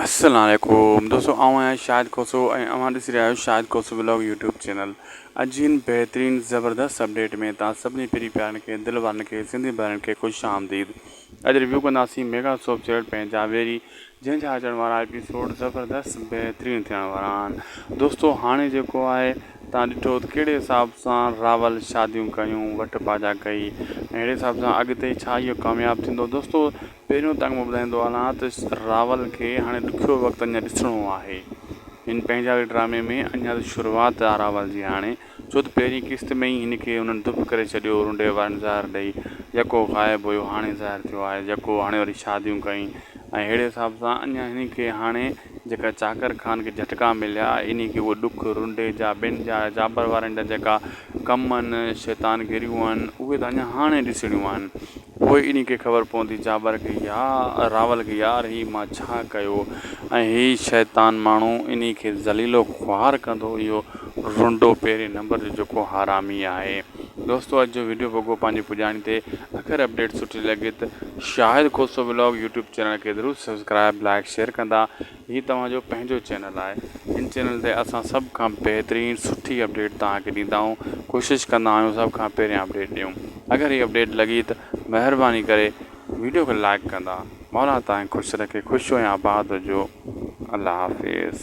अस्सलामुअलैकुम दोस्तों, आऊँ आहियां शाहिद खोसो ऐं अवां ॾिसी रहिया आहियो शाहिद खोसो व्लॉग यूट्यूब चैनल। अॼु जी हिन बहितरीन ज़बरदस्त अपडेट में तव्हां सभिनी पहिरीं प्यारनि खे दिलि वारनि खे सिंधी भाउरनि खे ख़ुशि आमदीद। अॼु रिव्यू कंदासीं मेगा सोप चैनल पंहिंजा वेरी जंहिंजा अचण वारा एपिसोड ज़बरदस्त बहितरीन थियण वारा आहिनि। दोस्तों हाणे जेको आहे तव्हां ॾिठो त कहिड़े हिसाब सां रावल शादियूं कयूं, वठ बाजा कई ऐं अहिड़े हिसाब सां अॻिते छा इहो कामयाबु थींदो। दोस्तों पहिरियों तव्हांखे मां ॿुधाईंदो हलां त रावल खे हाणे ॾुखियो वक़्तु अञा ॾिसणो आहे। हिन पंहिंजा ड्रामे में अञा त शुरूआति आहे रावल जी हाणे, छो त पहिरीं क़िस्त में ई हिनखे हुननि दुख करे छॾियो, रुंडे वारनि ज़हर ॾेई, यको ग़ाइबु हुयो हाणे ज़ाहिर थियो आहे, यको हाणे वरी शादियूं कई ऐं अहिड़े हिसाब सां अञा हिनखे हाणे जेका चाकर ख़ान खे झटका मिलिया इन खे उहो ॾुख रुंडे जा ॿिनि जा जाबर वारनि जा जेका कम आहिनि, शैतानगिरियूं आहिनि, उहे त अञा हाणे ॾिसणियूं आहिनि। पोइ इन खे ख़बर पवंदी जाबर खे या रावल खे, यार हीउ मां छा कयो ऐं हीउ शैतान माण्हू इन खे ज़लीलो ख़्वार कंदो, इहो रुंडो पहिरें नंबर जो जेको हरामी आहे। दोस्तों अॼु जो वीडियो वॻो पंहिंजी पुॼाणी ते अगरि अपडेट सुठी लॻे त शाहिद खोसो व्लॉग यूट्यूब चैनल खे ज़रूरु सब्सक्राइब लाइक शेयर कंदा। हीउ तव्हांजो पंहिंजो चैनल आहे, हिन चैनल ते असां सभ खां बहितरीन सुठी अपडेट तव्हांखे ॾींदा आहियूं, कोशिशि कंदा आहियूं सभ खां पहिरियां अपडेट ॾियूं। अगरि हीअ अपडेट लॻी त महिरबानी करे वीडियो खे लाइक कंदा। मौला तव्हांखे ख़ुशि रखे, ख़ुशि ऐं आबाद हुजो। अल्लाह हाफ़िज़।